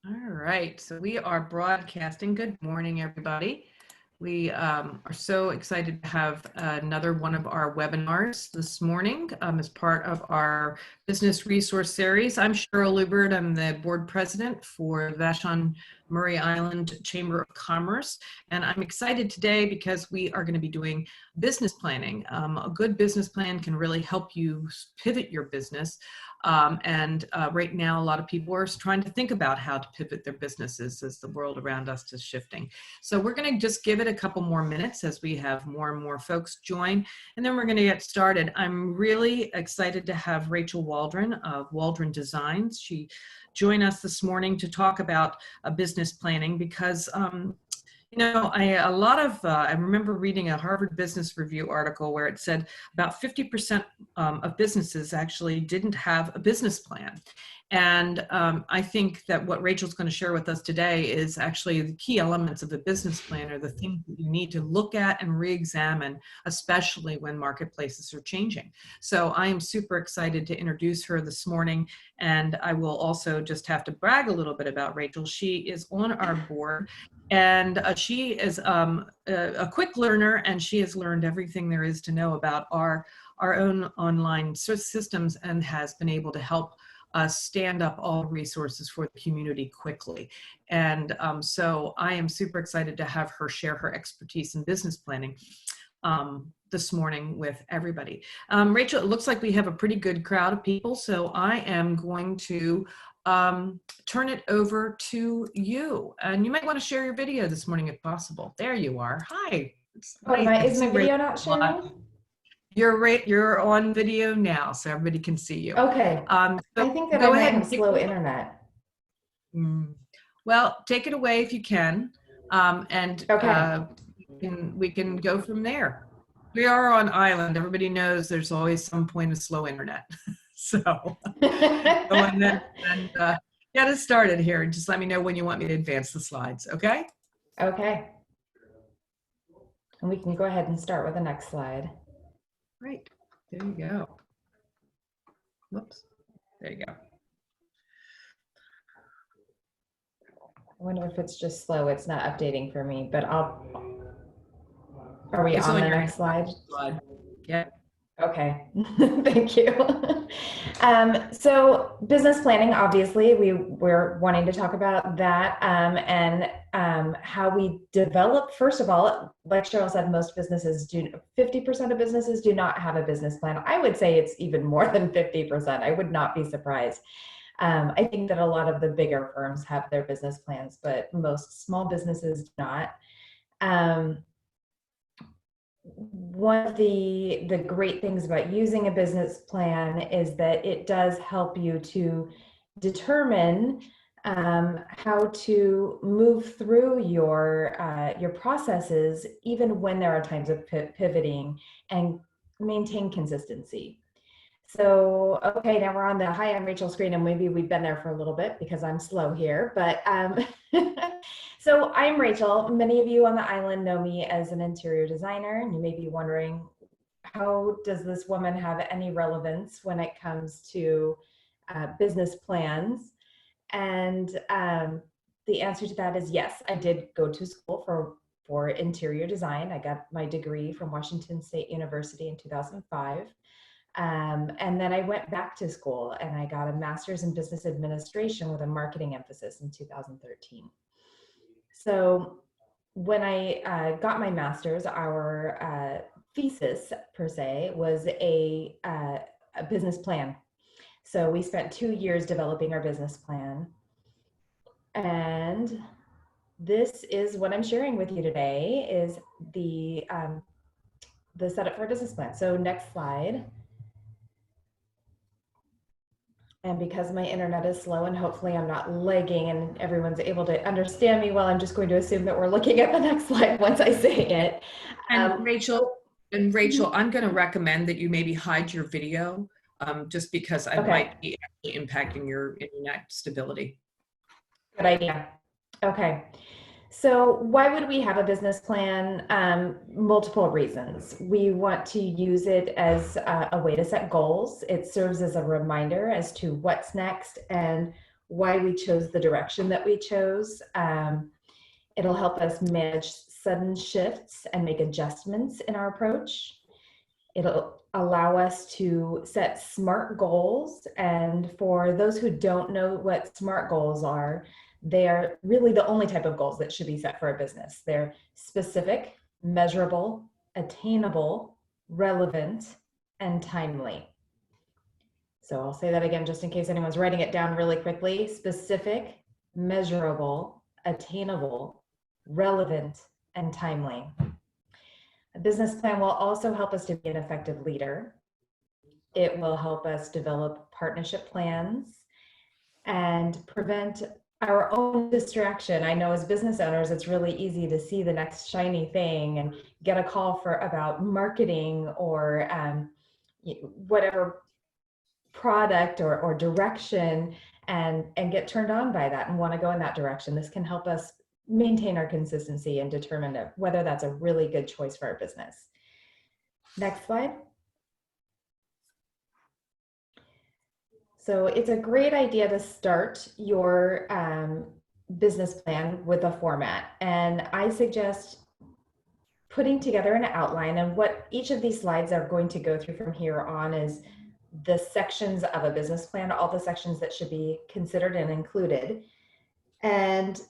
All right, so we are broadcasting. Good morning, everybody. We are so excited to have another one of our webinars this morning as part of our business resource series. I'm Cheryl Lubert. I'm the board president for Vashon Murray Island Chamber of Commerce. And I'm excited today because we are going to be doing business planning. A good business plan can really help you pivot your business. Right now, a lot of people are trying to think about how to pivot their businesses as the world around us is shifting. So we're going to just give it a couple more minutes as we have more and more folks join, and then we're going to get started. I'm really excited to have Rachel Waldron of Waldron Designs. She joined us this morning to talk about business planning because I remember reading a Harvard Business Review article where it said about 50% of businesses actually didn't have a business plan. And I think that what Rachel's going to share with us today is actually the key elements of a business plan, or the things that you need to look at and re-examine, especially when marketplaces are changing. So I am super excited to introduce her this morning. And I will also just have to brag a little bit about Rachel. She is on our board. And she is a quick learner, and she has learned everything there is to know about our own online systems and has been able to help us stand up all resources for the community quickly. And so I am super excited to have her share her expertise in business planning this morning with everybody. Rachel, it looks like we have a pretty good crowd of people, so I am going to turn it over to you. And you might want to share your video this morning if possible. There you are. Hi. Is my video not sharing? You're on video now, so everybody can see you. Okay. So I think that I might have slow internet. Well, take it away if you can. Okay. We can go from there. We are on island. Everybody knows there's always some point of slow internet. So go and then get us started here, and just let me know when you want me to advance the slides, okay? Okay. And we can go ahead and start with the next slide. Great. There you go. Whoops. There you go. I wonder if it's just slow. It's not updating for me, but are we It's on the next slide? Yeah. Okay, thank you. So business planning, obviously, we're wanting to talk about that and how we develop. First of all, like Cheryl said, 50% of businesses do not have a business plan. I would say it's even more than 50%. I would not be surprised. I think that a lot of the bigger firms have their business plans, but most small businesses do not. One of the great things about using a business plan is that it does help you to determine how to move through your processes, even when there are times of pivoting, and maintain consistency. So, okay, now we're on the hi, I'm Rachel screen, and maybe we've been there for a little bit because I'm slow here, but so I'm Rachel. Many of you on the island know me as an interior designer, and you may be wondering, how does this woman have any relevance when it comes to business plans? And the answer to that is yes, I did go to school for interior design. I got my degree from Washington State University in 2005. And then I went back to school and I got a master's in business administration with a marketing emphasis in 2013. So when I got my master's, our thesis per se was a business plan. So we spent 2 years developing our business plan. And this is what I'm sharing with you today is the setup for a business plan. So next slide. And because my internet is slow and hopefully I'm not lagging and everyone's able to understand me well, I'm just going to assume that we're looking at the next slide once I say it. And Rachel, I'm going to recommend that you maybe hide your video just because I might be actually impacting your internet stability. Good idea. Okay. So why would we have a business plan? Multiple reasons. We want to use it as a way to set goals. It serves as a reminder as to what's next and why we chose the direction that we chose. It'll help us manage sudden shifts and make adjustments in our approach. It'll allow us to set SMART goals. And for those who don't know what SMART goals are, they are really the only type of goals that should be set for a business. They're specific, measurable, attainable, relevant, and timely. So I'll say that again just in case anyone's writing it down really quickly. Specific, measurable, attainable, relevant, and timely. A business plan will also help us to be an effective leader. It will help us develop partnership plans and prevent our own distraction. I know as business owners, it's really easy to see the next shiny thing and get a call about marketing or whatever product or direction and get turned on by that and want to go in that direction. This can help us maintain our consistency and determine whether that's a really good choice for our business. Next slide. So it's a great idea to start your business plan with a format. And I suggest putting together an outline, and what each of these slides are going to go through from here on is the sections of a business plan, all the sections that should be considered and included. And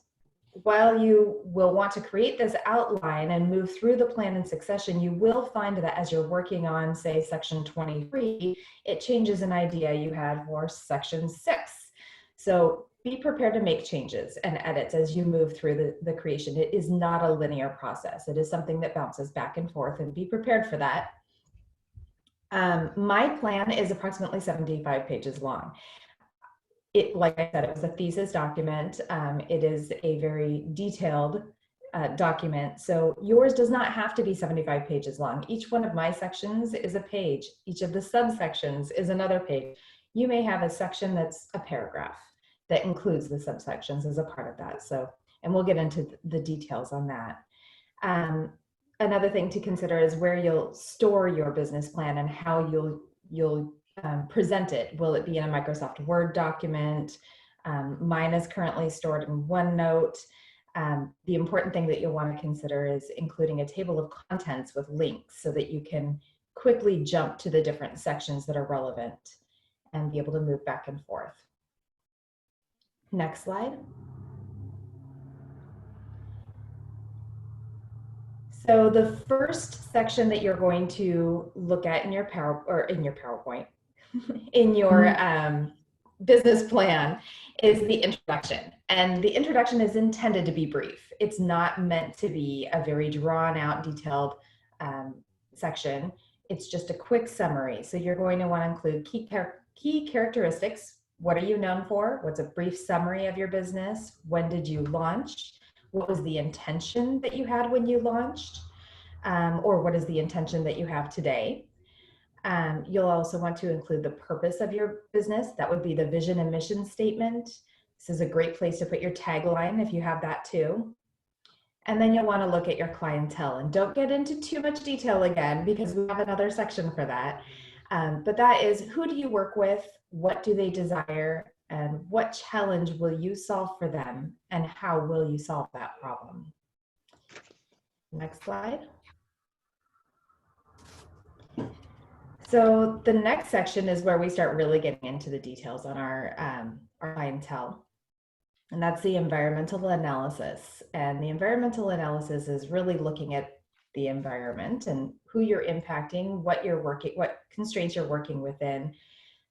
while you will want to create this outline and move through the plan in succession, you will find that as you're working on, say, section 23, it changes an idea you had for section 6. So be prepared to make changes and edits as you move through the creation. It is not a linear process. It is something that bounces back and forth, and be prepared for that. My plan is approximately 75 pages long. Like I said, it was a thesis document. It is a very detailed document. So yours does not have to be 75 pages long. Each one of my sections is a page. Each of the subsections is another page. You may have a section that's a paragraph that includes the subsections as a part of that. So, and we'll get into the details on that. Another thing to consider is where you'll store your business plan and how you'll present it. Will it be in a Microsoft Word document? Mine is currently stored in OneNote. The important thing that you'll want to consider is including a table of contents with links so that you can quickly jump to the different sections that are relevant and be able to move back and forth. Next slide. So the first section that you're going to look at in your PowerPoint, in your business plan is the introduction. And the introduction is intended to be brief. It's not meant to be a very drawn out, detailed section. It's just a quick summary. So you're going to want to include key characteristics. What are you known for? What's a brief summary of your business? When did you launch? What was the intention that you had when you launched? Or what is the intention that you have today? You'll also want to include the purpose of your business. That would be the vision and mission statement. This is a great place to put your tagline if you have that too. And then you'll want to look at your clientele, and don't get into too much detail again because we have another section for that. But that is, who do you work with? What do they desire? And what challenge will you solve for them? And how will you solve that problem? Next slide. So the next section is where we start really getting into the details on our clientele. And that's the environmental analysis. And the environmental analysis is really looking at the environment and who you're impacting, what constraints you're working within.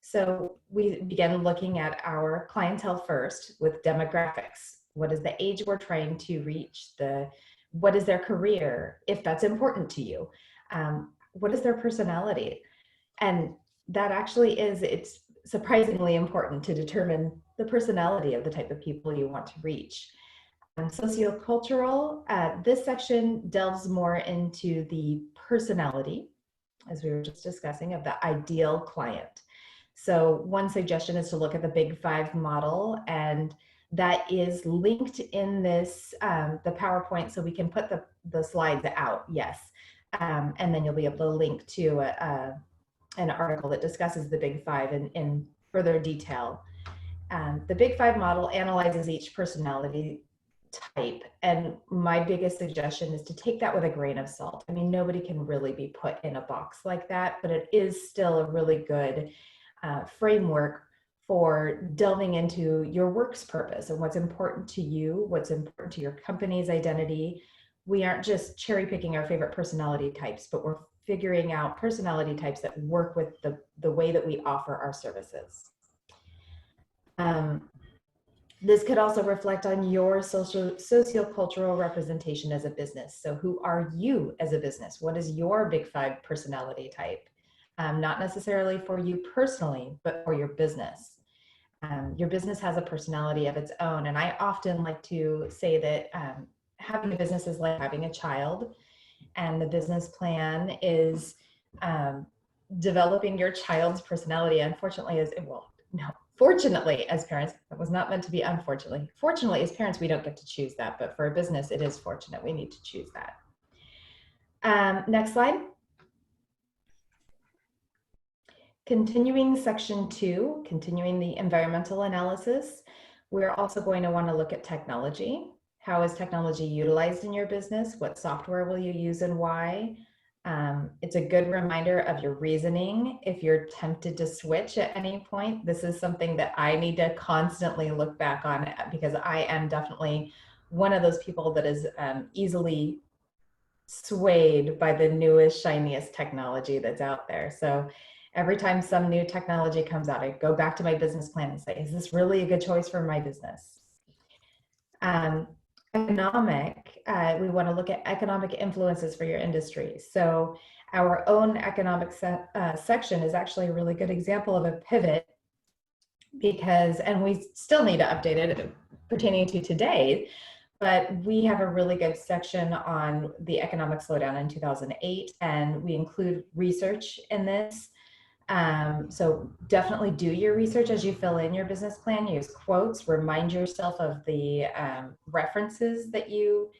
So we begin looking at our clientele first with demographics. What is the age we're trying to reach? What is their career, if that's important to you? What is their personality? And that actually it's surprisingly important to determine the personality of the type of people you want to reach. Sociocultural, this section delves more into the personality, as we were just discussing, of the ideal client. So one suggestion is to look at the Big Five model, and that is linked in this, the PowerPoint, so we can put the slides out, yes. And then you'll be able to link to an article that discusses the Big Five in further detail. The Big Five model analyzes each personality type. And my biggest suggestion is to take that with a grain of salt. I mean, nobody can really be put in a box like that, but it is still a really good framework for delving into your work's purpose and what's important to you, what's important to your company's identity. We aren't just cherry picking our favorite personality types, but we're figuring out personality types that work with the way that we offer our services. This could also reflect on your sociocultural representation as a business. So who are you as a business? What is your Big Five personality type? Not necessarily for you personally, but for your business. Your business has a personality of its own. And I often like to say that having a business is like having a child, and the business plan is developing your child's personality. Unfortunately, fortunately, as parents, it was not meant to be unfortunately. Fortunately, as parents, we don't get to choose that, but for a business, it is fortunate. We need to choose that. Next slide. Continuing section 2, continuing the environmental analysis, we're also going to want to look at technology. How is technology utilized in your business? What software will you use and why? It's a good reminder of your reasoning if you're tempted to switch at any point. This is something that I need to constantly look back on, because I am definitely one of those people that is easily swayed by the newest, shiniest technology that's out there. So every time some new technology comes out, I go back to my business plan and say, is this really a good choice for my business? We want to look at economic influences for your industry. So our own economic section is actually a really good example of a pivot, because, and we still need to update it pertaining to today, but we have a really good section on the economic slowdown in 2008, and we include research in this. So definitely do your research as you fill in your business plan. Use quotes, remind yourself of the references that you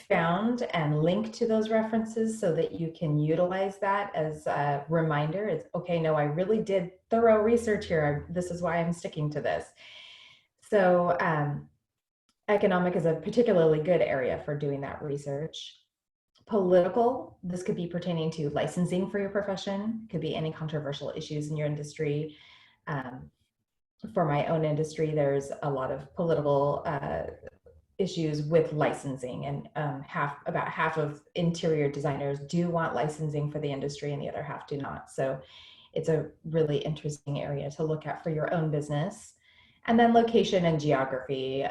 found and link to those references so that you can utilize that as a reminder. It's okay, no, I really did thorough research here. This is why I'm sticking to this. So economic is a particularly good area for doing that research. Political, this could be pertaining to licensing for your profession, could be any controversial issues in your industry. For my own industry, there's a lot of political issues with licensing, and about half of interior designers do want licensing for the industry and the other half do not. So it's a really interesting area to look at for your own business. And then location and geography,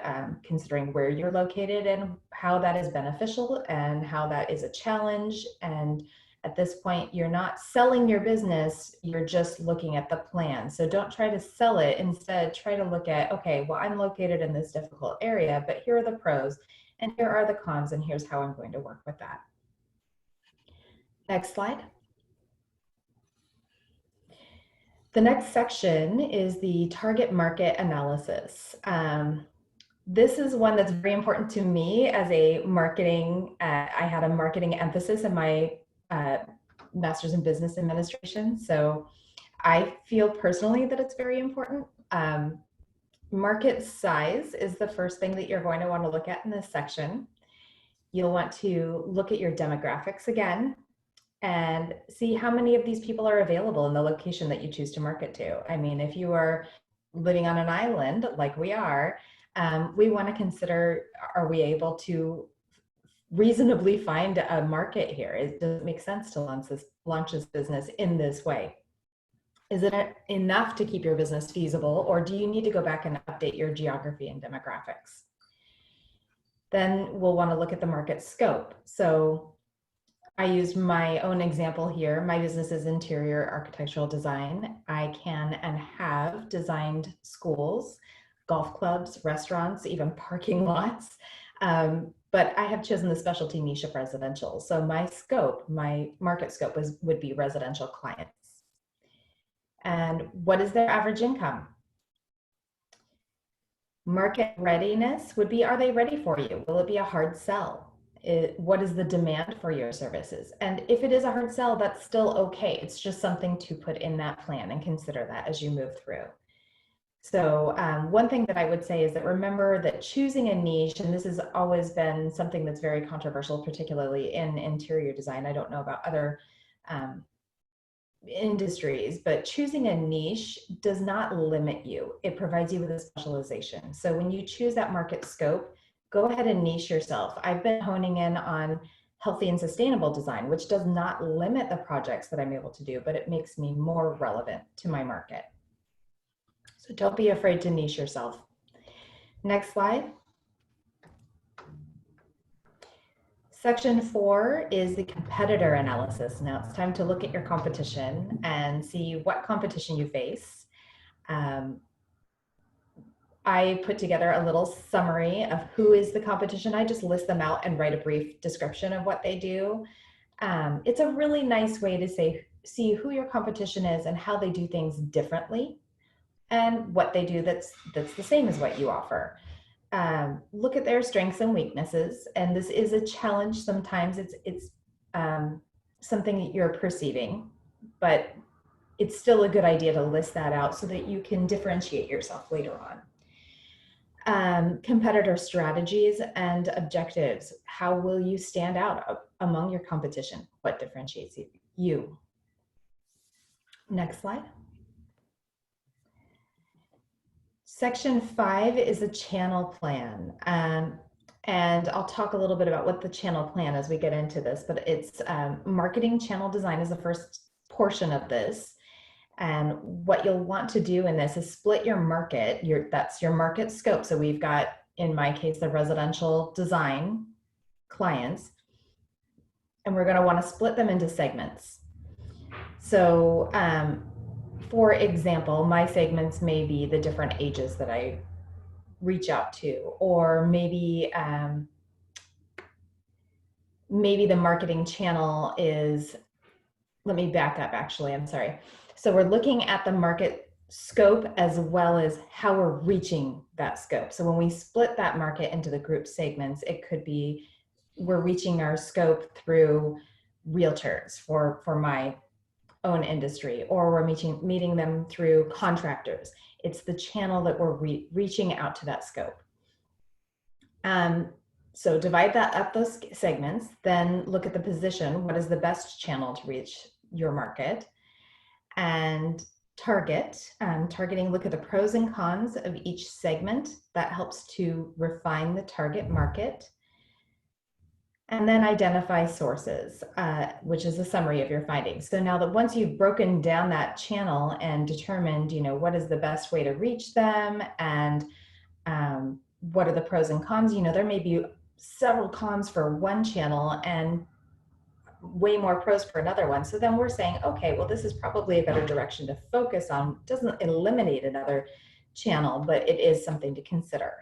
considering where you're located and how that is beneficial and how that is a challenge. And at this point, you're not selling your business, you're just looking at the plan. So don't try to sell it. Instead, try to look at, okay, well, I'm located in this difficult area, but here are the pros and here are the cons, and here's how I'm going to work with that. Next slide. The next section is the target market analysis. This is one that's very important to me as a marketing, I had a marketing emphasis in my master's in business administration. So I feel personally that it's very important. Market size is the first thing that you're going to want to look at in this section. You'll want to look at your demographics again and see how many of these people are available in the location that you choose to market to. I mean, if you are living on an island like we are, we want to consider, are we able to reasonably find a market here? Does it make sense to launch this business in this way? Is it enough to keep your business feasible, or do you need to go back and update your geography and demographics? Then we'll want to look at the market scope. So I used my own example here. My business is interior architectural design. I can and have designed schools, golf clubs, restaurants, even parking lots. But I have chosen the specialty niche of residential. So my scope, my market scope would be residential clients. And what is their average income? Market readiness would be, are they ready for you? Will it be a hard sell? What is the demand for your services? And if it is a hard sell, that's still okay. It's just something to put in that plan and consider that as you move through. So one thing that I would say is that remember that choosing a niche, and this has always been something that's very controversial, particularly in interior design. I don't know about other um, industries, but choosing a niche does not limit you. It provides you with a specialization. So when you choose that market scope, go ahead and niche yourself. I've been honing in on healthy and sustainable design, which does not limit the projects that I'm able to do, but it makes me more relevant to my market. So don't be afraid to niche yourself. Next slide. Section 4 is the competitor analysis. Now it's time to look at your competition and see what competition you face. I put together a little summary of who is the competition. I just list them out and write a brief description of what they do. It's a really nice way to see who your competition is and how they do things differently and what they do that's the same as what you offer. Look at their strengths and weaknesses. And this is a challenge. Sometimes it's something that you're perceiving, but it's still a good idea to list that out so that you can differentiate yourself later on. Competitor strategies and objectives. How will you stand out among your competition? What differentiates you? Next slide. Section 5 is a channel plan. And I'll talk a little bit about what the channel plan as we get into this, but it's marketing channel design is the first portion of this. And what you'll want to do in this is split your market. That's your market scope. So we've got, in my case, the residential design clients, and we're going to want to split them into segments. So for example, my segments may be the different ages that I reach out to, or maybe the marketing channel is, let me back up actually, I'm sorry. So we're looking at the market scope as well as how we're reaching that scope. So when we split that market into the group segments, it could be we're reaching our scope through realtors for my own industry, or we're meeting them through contractors. It's the channel that we're reaching out to that scope. So divide that up, those segments, then look at the position. What is the best channel to reach your market? And targeting, look at the pros and cons of each segment. That helps to refine the target market. And then identify sources, which is a summary of your findings. So now that once you've broken down that channel and determined, what is the best way to reach them, and what are the pros and cons, there may be several cons for one channel and way more pros for another one. So then we're saying, okay, well, this is probably a better direction to focus on. It doesn't eliminate another channel, but it is something to consider.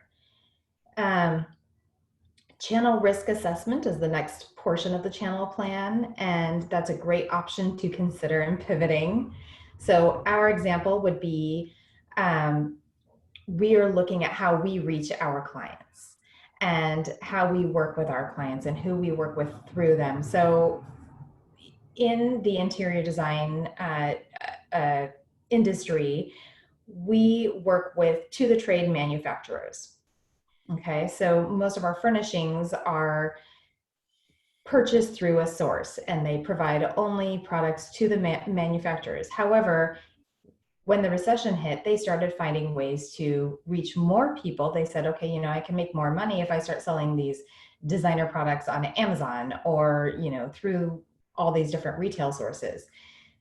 Channel risk assessment is the next portion of the channel plan, and that's a great option to consider in pivoting. So our example would be, we are looking at how we reach our clients and how we work with our clients and who we work with through them. So in the interior design industry, we work with to-the-trade manufacturers. Okay, so most of our furnishings are purchased through a source, and they provide only products to the manufacturers. However, when the recession hit, they started finding ways to reach more people. They said, okay, I can make more money if I start selling these designer products on Amazon or, through all these different retail sources.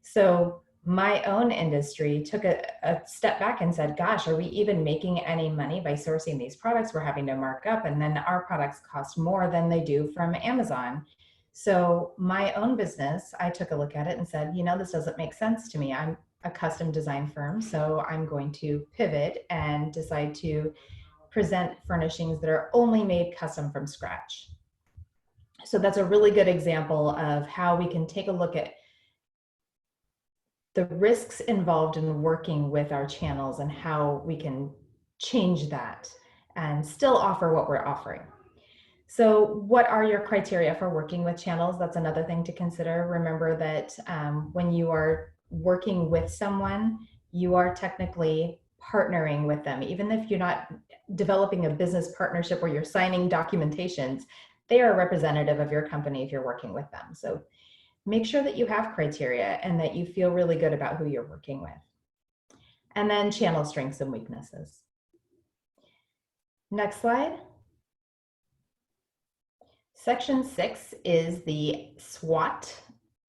So my own industry took a step back and said, gosh, are we even making any money by sourcing these products? We're having to mark up, and then our products cost more than they do from Amazon. So my own business, I took a look at it and said, this doesn't make sense to me. I'm a custom design firm, so I'm going to pivot and decide to present furnishings that are only made custom from scratch. So that's a really good example of how we can take a look at the risks involved in working with our channels and how we can change that and still offer what we're offering. So what are your criteria for working with channels? That's another thing to consider. Remember that when you are working with someone, you are technically partnering with them. Even if you're not developing a business partnership where you're signing documentations, they are a representative of your company if you're working with them. So make sure that you have criteria and that you feel really good about who you're working with. And then channel strengths and weaknesses. Next slide. Section 6 is the SWOT,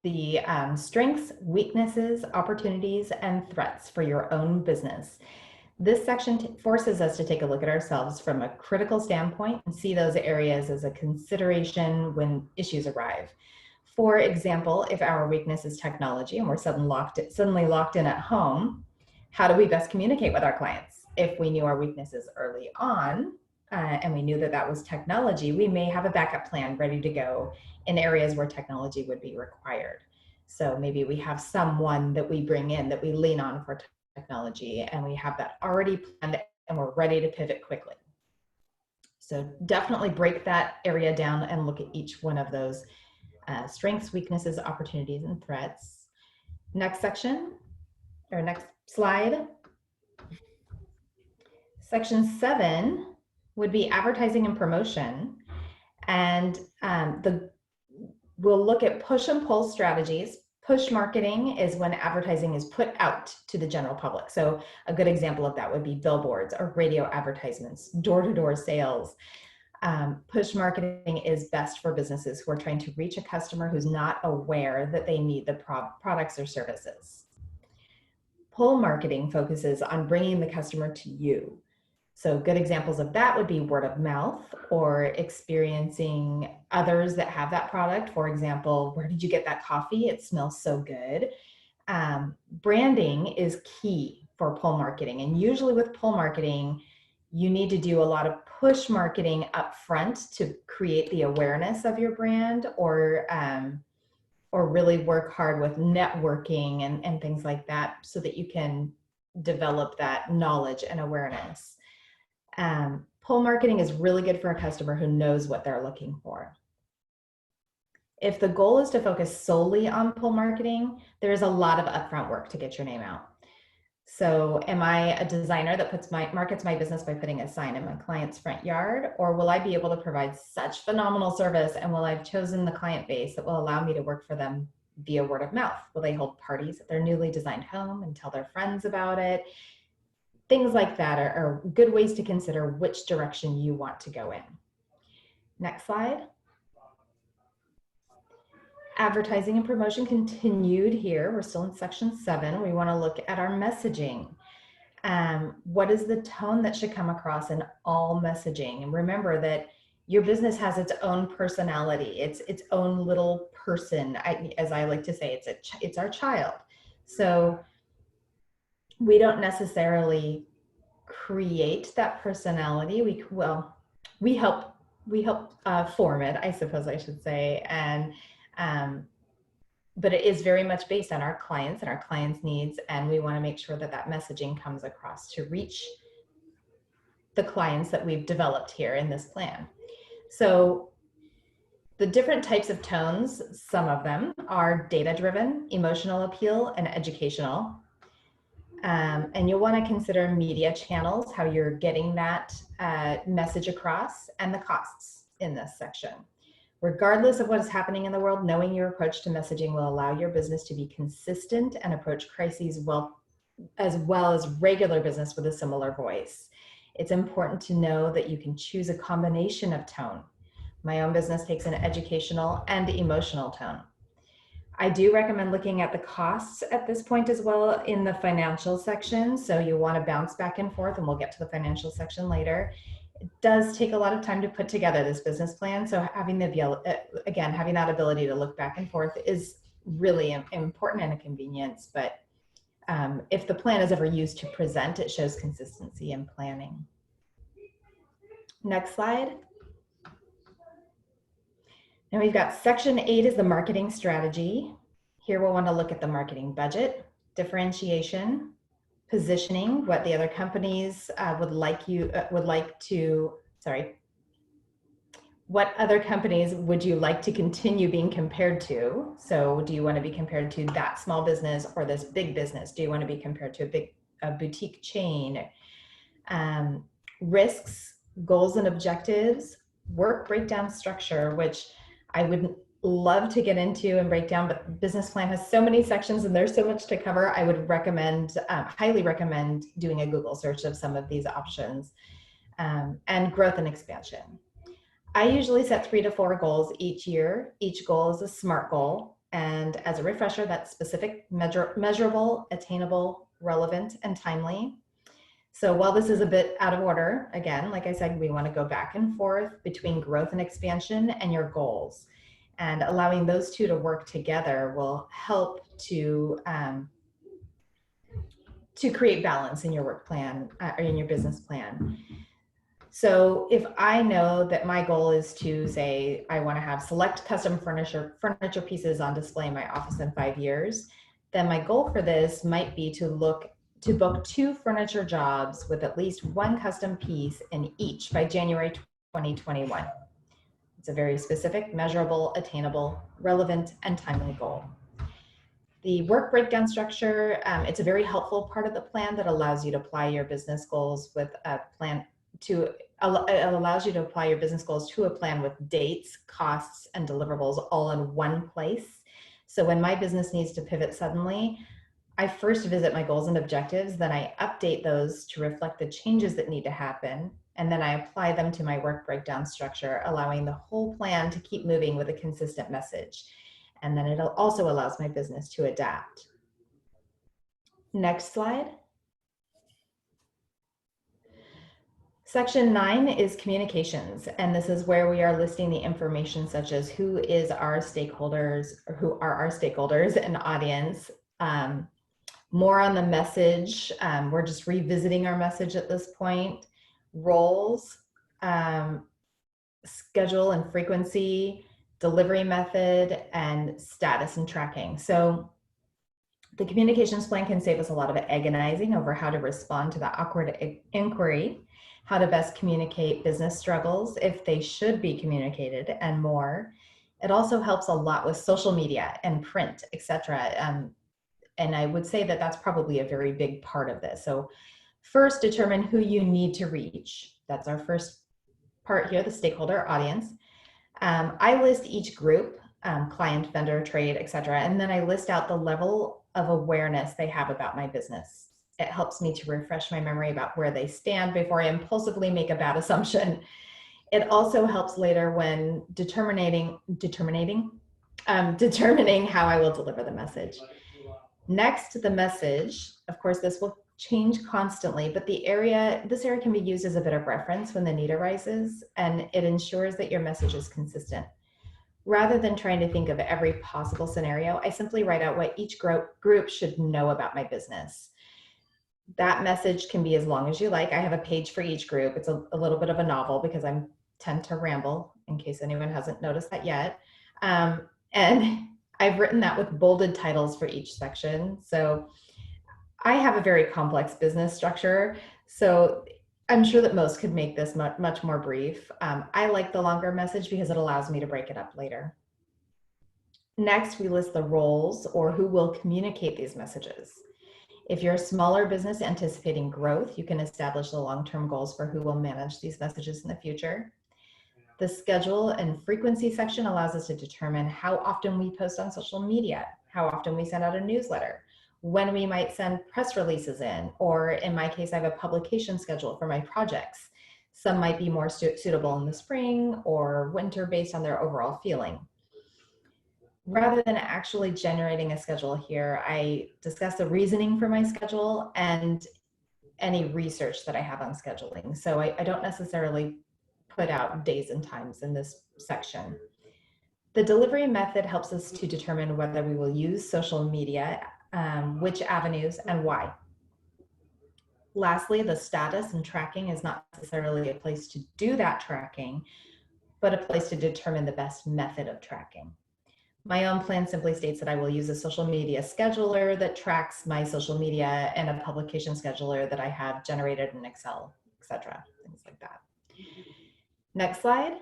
the strengths, weaknesses, opportunities, and threats for your own business. This section forces us to take a look at ourselves from a critical standpoint and see those areas as a consideration when issues arrive. For example, if our weakness is technology and we're suddenly locked in at home, how do we best communicate with our clients? If we knew our weaknesses early on, and we knew that that was technology, we may have a backup plan ready to go in areas where technology would be required. So maybe we have someone that we bring in that we lean on for technology, and we have that already planned and we're ready to pivot quickly. So definitely break that area down and look at each one of those strengths, weaknesses, opportunities, and threats. Next section, or next slide. Section 7 would be advertising and promotion. And we'll look at push and pull strategies. Push marketing is when advertising is put out to the general public. So a good example of that would be billboards or radio advertisements, door-to-door sales. Push marketing is best for businesses who are trying to reach a customer who's not aware that they need the products or services. Pull marketing focuses on bringing the customer to you. So good examples of that would be word of mouth or experiencing others that have that product. For example, where did you get that coffee? It smells so good. Branding is key for pull marketing. And usually with pull marketing, you need to do a lot of push marketing up front to create the awareness of your brand, or really work hard with networking and things like that so that you can develop that knowledge and awareness. Pull marketing is really good for a customer who knows what they're looking for. If the goal is to focus solely on pull marketing, there is a lot of upfront work to get your name out. So am I a designer that markets my business by putting a sign in my client's front yard? Or will I be able to provide such phenomenal service, and will I have chosen the client base that will allow me to work for them via word of mouth? Will they hold parties at their newly designed home and tell their friends about it? Things like that are good ways to consider which direction you want to go in. Next slide. Advertising and promotion continued here. We're still in section 7. We want to look at our messaging. What is the tone that should come across in all messaging? And remember that your business has its own personality. It's its own little person. As I like to say, it's our child. So we don't necessarily create that personality. We help form it, I suppose I should say. And but it is very much based on our clients and our clients' needs, and we want to make sure that that messaging comes across to reach the clients that we've developed here in this plan. So the different types of tones, some of them are data-driven, emotional appeal, and educational. And you'll want to consider media channels, how you're getting that message across, and the costs in this section. Regardless of what is happening in the world, knowing your approach to messaging will allow your business to be consistent and approach crises as well as regular business with a similar voice. It's important to know that you can choose a combination of tone. My own business takes an educational and emotional tone. I do recommend looking at the costs at this point as well in the financial section. So you want to bounce back and forth, and we'll get to the financial section later. It does take a lot of time to put together this business plan. So having that ability to look back and forth is really important and a convenience. But if the plan is ever used to present, it shows consistency in planning. Next slide. And we've got section 8 is the marketing strategy. Here we'll want to look at the marketing budget, differentiation, positioning, what the other companies what other companies would you like to continue being compared to? So do you want to be compared to that small business or this big business? Do you want to be compared to a boutique chain, risks, goals and objectives, work breakdown structure, which I would love to get into and break down, but business plan has so many sections and there's so much to cover. I would recommend, highly recommend doing a Google search of some of these options, and growth and expansion. I usually set 3 to 4 goals each year. Each goal is a SMART goal. And as a refresher, that's specific, measurable, attainable, relevant, and timely. So while this is a bit out of order, again, like I said, we want to go back and forth between growth and expansion and your goals. And allowing those two to work together will help to create balance in your work plan or in your business plan. So if I know that my goal is to say, I want to have select custom furniture pieces on display in my office in 5 years, then my goal for this might be to book 2 furniture jobs with at least 1 custom piece in each by January 2021. It's a very specific, measurable, attainable, relevant, and timely goal. The work breakdown structure, it's a very helpful part of the plan that allows you to apply your business goals with a plan it allows you to apply your business goals to a plan with dates, costs, and deliverables all in one place. So when my business needs to pivot suddenly, I first visit my goals and objectives, then I update those to reflect the changes that need to happen, and then I apply them to my work breakdown structure, allowing the whole plan to keep moving with a consistent message. And then it also allows my business to adapt. Next slide. Section 9 is communications, and this is where we are listing the information such as who is our stakeholders, or who are our stakeholders and audience. More on the message, we're just revisiting our message at this point. Roles, schedule and frequency, delivery method, and status and tracking. So the communications plan can save us a lot of agonizing over how to respond to the awkward inquiry, how to best communicate business struggles if they should be communicated, and more. It also helps a lot with social media and print, etc. And I would say that that's probably a very big part of this. So first, determine who you need to reach. That's our first part here, the stakeholder audience. I list each group, client, vendor, trade, etc. And then I list out the level of awareness they have about my business. It helps me to refresh my memory about where they stand before I impulsively make a bad assumption. It also helps later when determining how I will deliver the message. Next, the message. Of course, this will change constantly, but this area can be used as a bit of reference when the need arises, and it ensures that your message is consistent. Rather than trying to think of every possible scenario, I simply write out what each group should know about my business. That message can be as long as you like. I have a page for each group. It's a little bit of a novel because I tend to ramble, in case anyone hasn't noticed that yet. And I've written that with bolded titles for each section. So I have a very complex business structure, so I'm sure that most could make this much more brief. I like the longer message because it allows me to break it up later. Next, we list the roles or who will communicate these messages. If you're a smaller business anticipating growth, you can establish the long-term goals for who will manage these messages in the future. The schedule and frequency section allows us to determine how often we post on social media, how often we send out a newsletter, when we might send press releases in, or in my case, I have a publication schedule for my projects. Some might be more suitable in the spring or winter based on their overall feeling. Rather than actually generating a schedule here, I discuss the reasoning for my schedule and any research that I have on scheduling. So I don't necessarily put out days and times in this section. The delivery method helps us to determine whether we will use social media, which avenues, and why. Lastly, the status and tracking is not necessarily a place to do that tracking, but a place to determine the best method of tracking. My own plan simply states that I will use a social media scheduler that tracks my social media and a publication scheduler that I have generated in Excel, etc., things like that. Next slide.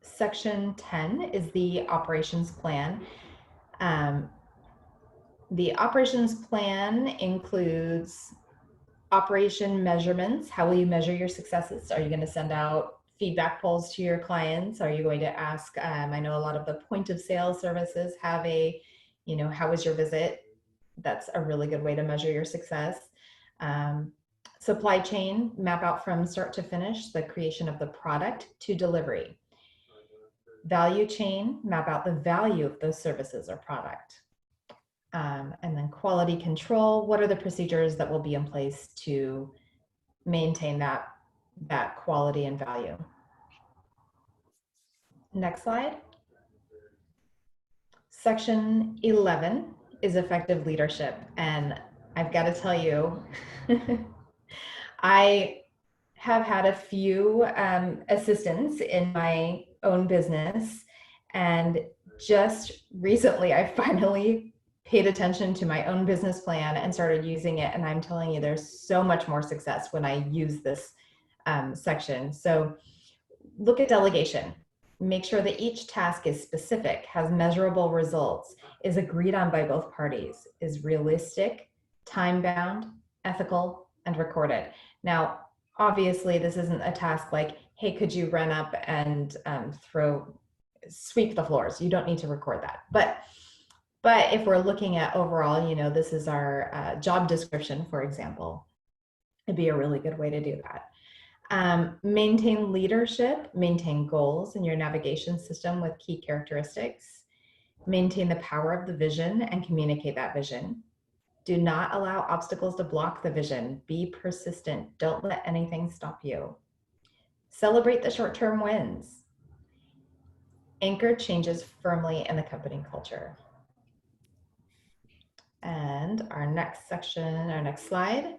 Section 10 is the operations plan. The operations plan includes operation measurements. How will you measure your successes? Are you going to send out feedback polls to your clients? Are you going to ask, I know a lot of the point of sale services have a, how was your visit? That's a really good way to measure your success. Supply chain, map out from start to finish, the creation of the product to delivery. Value chain, map out the value of those services or product. And then quality control, what are the procedures that will be in place to maintain that quality and value? Next slide. Section 11 is effective leadership. And I've got to tell you, I have had a few assistants in my own business, and just recently I finally paid attention to my own business plan and started using it. And I'm telling you, there's so much more success when I use this section. So look at delegation. Make sure that each task is specific, has measurable results, is agreed on by both parties, is realistic, time-bound, ethical, and recorded. Now, obviously, this isn't a task like, hey, could you run up and sweep the floors? You don't need to record that. But if we're looking at overall, this is our job description, for example, it'd be a really good way to do that. Maintain leadership, maintain goals in your navigation system with key characteristics. Maintain the power of the vision and communicate that vision. Do not allow obstacles to block the vision. Be persistent. Don't let anything stop you. Celebrate the short-term wins. Anchor changes firmly in the company culture. And our next section, our next slide.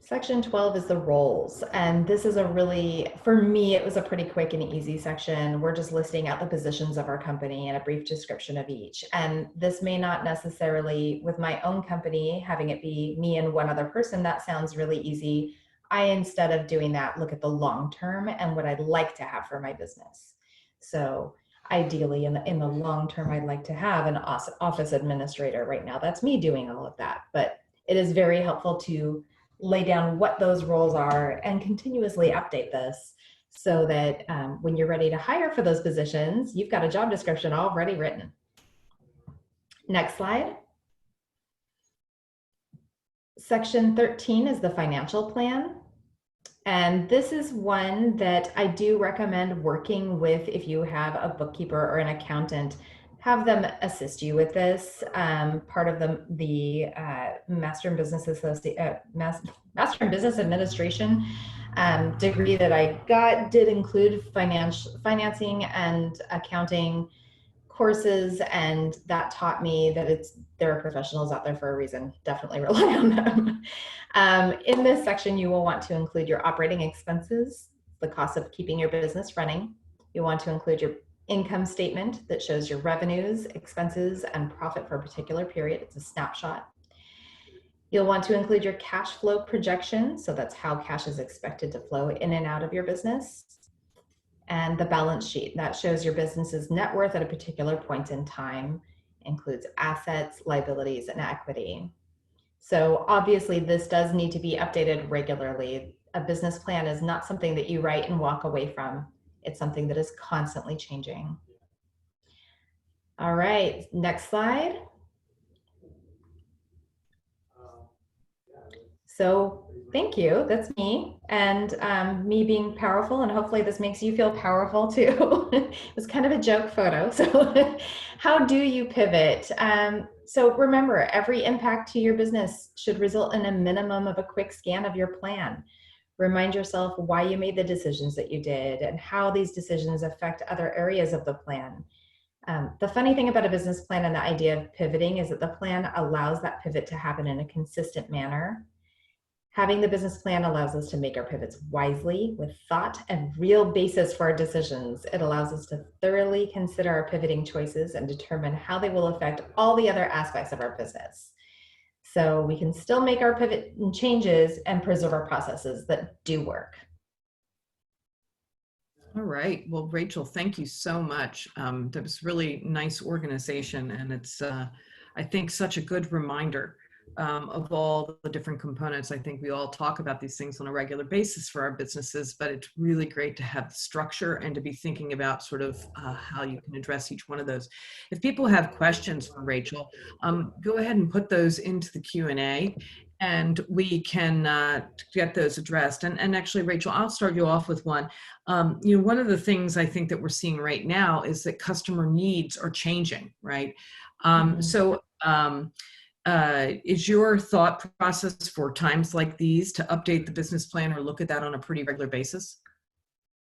Section 12 is the roles. And this is for me, it was a pretty quick and easy section. We're just listing out the positions of our company and a brief description of each. And this may not necessarily, with my own company, having it be me and one other person, that sounds really easy. I, instead of doing that, look at the long term and what I'd like to have for my business. So ideally, in the long term, I'd like to have an office administrator. Right now, that's me doing all of that. But it is very helpful to lay down what those roles are and continuously update this so that when you're ready to hire for those positions, you've got a job description already written. Next slide. Section 13 is the financial plan. And this is one that I do recommend working with if you have a bookkeeper or an accountant. Have them assist you with this. Part of the Master in Business Master in Business Administration degree that I got did include financing and accounting courses, and that taught me that there are professionals out there for a reason. Definitely rely on them. In this section, you will want to include your operating expenses, the cost of keeping your business running. You want to include your income statement that shows your revenues, expenses, and profit for a particular period. It's a snapshot. You'll want to include your cash flow projection. So that's how cash is expected to flow in and out of your business. And the balance sheet that shows your business's net worth at a particular point in time, includes assets, liabilities, and equity. So obviously this does need to be updated regularly. A business plan is not something that you write and walk away from. It's something that is constantly changing. All right, next slide. So thank you, that's me, and me being powerful, and hopefully this makes you feel powerful too. It was kind of a joke photo. So how do you pivot? So remember, every impact to your business should result in a minimum of a quick scan of your plan. Remind yourself why you made the decisions that you did and how these decisions affect other areas of the plan. The funny thing about a business plan and the idea of pivoting is that the plan allows that pivot to happen in a consistent manner. Having the business plan allows us to make our pivots wisely, with thought and real basis for our decisions. It allows us to thoroughly consider our pivoting choices and determine how they will affect all the other aspects of our business. So we can still make our pivot and changes and preserve our processes that do work. All right. Well, Rachel, thank you so much. That was really nice organization, and it's, I think, such a good reminder of all the different components. I think we all talk about these things on a regular basis for our businesses, but it's really great to have the structure and to be thinking about sort of how you can address each one of those. If people have questions for Rachel, go ahead and put those into the Q&A. And we can get those addressed. And actually, Rachel, I'll start you off with one. One of the things I think that we're seeing right now is that customer needs are changing, right? Is your thought process for times like these to update the business plan or look at that on a pretty regular basis?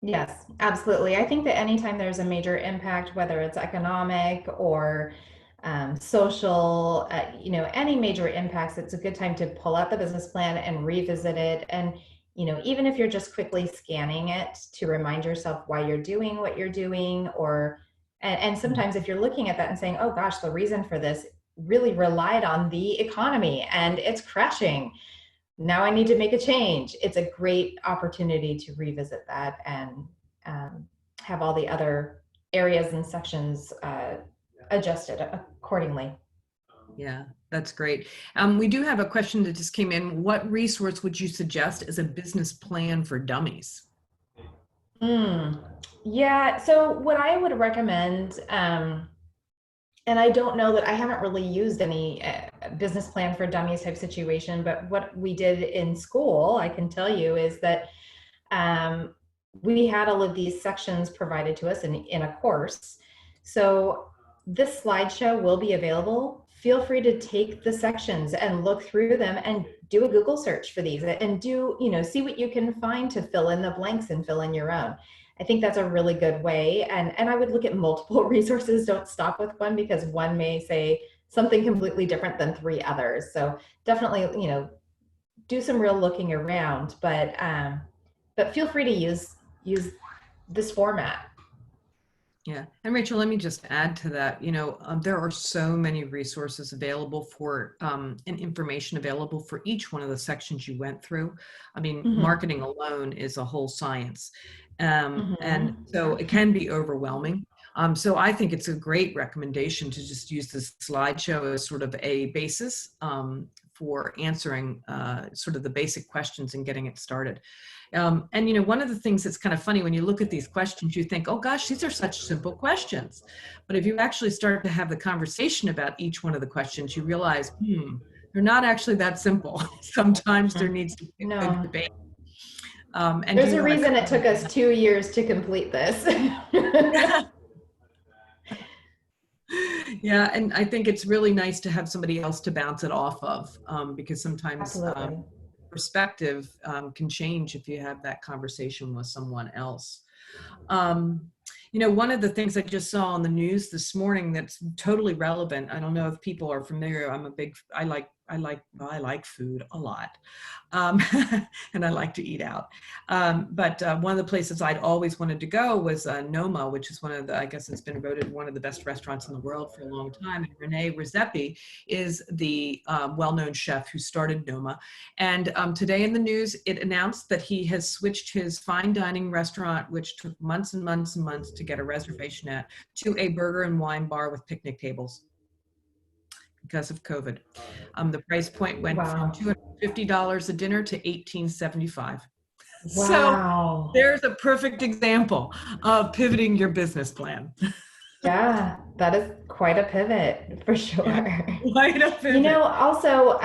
Yes, absolutely. I think that anytime there's a major impact, whether it's economic or social, any major impacts, it's a good time to pull out the business plan and revisit it. And, even if you're just quickly scanning it to remind yourself why you're doing what you're doing, and sometimes if you're looking at that and saying, oh gosh, the reason for this really relied on the economy and it's crashing. Now I need to make a change. It's a great opportunity to revisit that and have all the other areas and sections adjusted accordingly. Yeah, that's great. We do have a question that just came in. What resource would you suggest as a business plan for dummies? Yeah, so what I would recommend, and I don't know that I haven't really used any business plan for dummies type situation, but what we did in school, I can tell you, is that we had all of these sections provided to us in a course. So this slideshow will be available. Feel free to take the sections and look through them and do a Google search for these and see what you can find to fill in the blanks and fill in your own. I think that's a really good way. And I would look at multiple resources. Don't stop with one because one may say something completely different than three others. So definitely, do some real looking around, but feel free to use this format. Yeah. And Rachel, let me just add to that. There are so many resources available for and information available for each one of the sections you went through. I mean, marketing alone is a whole science. And so it can be overwhelming. So I think it's a great recommendation to just use this slideshow as sort of a basis for answering sort of the basic questions and getting it started. One of the things that's kind of funny when you look at these questions, you think, oh gosh, these are such simple questions. But if you actually start to have the conversation about each one of the questions, you realize, they're not actually that simple. Sometimes there needs to be a good debate. And there's a reason it took us 2 years to complete this. Yeah, and I think it's really nice to have somebody else to bounce it off of because sometimes perspective can change if you have that conversation with someone else. One of the things I just saw on the news this morning that's totally relevant. I don't know if people are familiar. I like food a lot. And I like to eat out. But one of the places I'd always wanted to go was Noma, which is I guess it's been voted one of the best restaurants in the world for a long time. And Renee Redzepi is the well-known chef who started Noma. And today in the news, it announced that he has switched his fine dining restaurant, which took months and months and months to get a reservation at, to a burger and wine bar with picnic tables because of COVID. The price point went from $250 a dinner to $18.75. Wow. So there's a perfect example of pivoting your business plan. Yeah, that is quite a pivot for sure. Yeah, quite a pivot. Also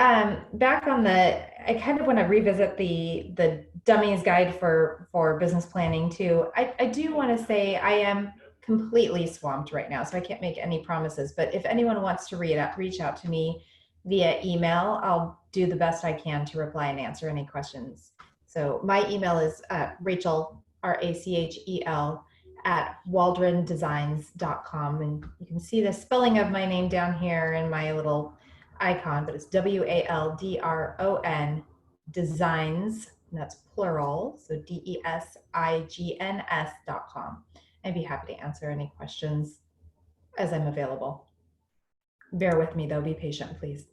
back on I kind of want to revisit the dummies guide for business planning too. I do want to say I am completely swamped right now, so I can't make any promises, but if anyone wants to reach out to me via email, I'll do the best I can to reply and answer any questions. So my email is Rachel, Rachel, at waldrondesigns.com. And you can see the spelling of my name down here in my little icon, but it's Waldron designs, and that's plural, so DESIGNS.com. I'd be happy to answer any questions as I'm available. Bear with me though, be patient, please.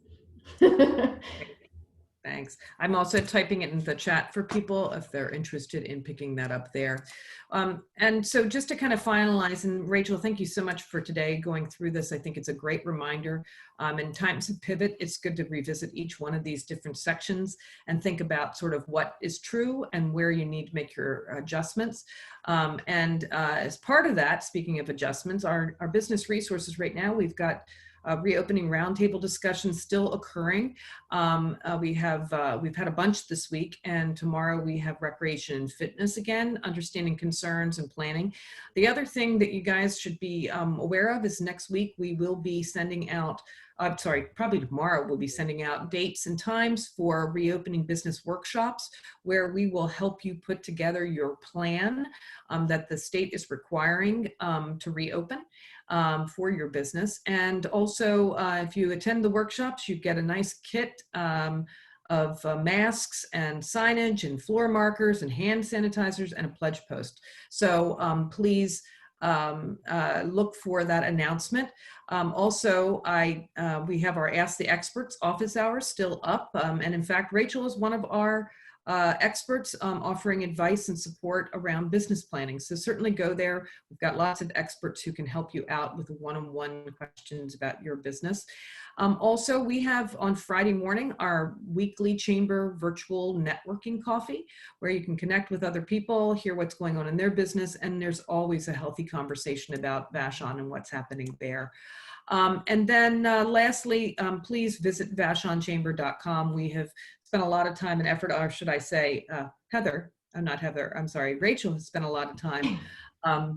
Thanks. I'm also typing it in the chat for people if they're interested in picking that up there. And so just to kind of finalize, and Rachel, thank you so much for today going through this. I think it's a great reminder. In times of pivot, it's good to revisit each one of these different sections and think about sort of what is true and where you need to make your adjustments. As part of that, speaking of adjustments, our business resources right now, we've got reopening roundtable discussions still occurring. We've had a bunch this week, and tomorrow we have recreation and fitness again, understanding concerns and planning. The other thing that you guys should be aware of is next week we will be sending out, probably tomorrow we'll be sending out dates and times for reopening business workshops where we will help you put together your plan that the state is requiring to reopen for your business. And also, if you attend the workshops, you get a nice kit of masks and signage and floor markers and hand sanitizers and a pledge post. So please look for that announcement. Also, we have our Ask the Experts office hours still up. And in fact, Rachel is one of our experts offering advice and support around business planning. So certainly go there. We've got lots of experts who can help you out with one-on-one questions about your business. Also, we have on Friday morning our weekly chamber virtual networking coffee where you can connect with other people, hear what's going on in their business, and there's always a healthy conversation about Vashon and what's happening there. And then lastly, please visit vashonchamber.com. We have spent a lot of time and effort, or should I say, Rachel has spent a lot of time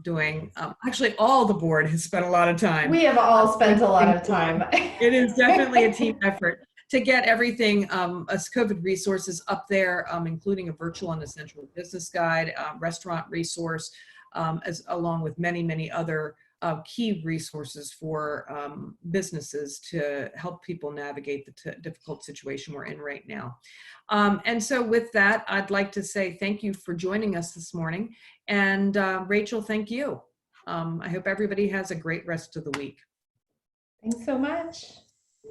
doing, actually all the board has spent a lot of time. We have all spent a lot of time. It is definitely a team effort to get everything as COVID resources up there, including a virtual and essential business guide, restaurant resource, along with many, many other key resources for businesses to help people navigate the difficult situation we're in right now. And so with that, I'd like to say thank you for joining us this morning. And Rachel, thank you. I hope everybody has a great rest of the week. Thanks so much.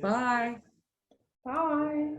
Bye. Bye.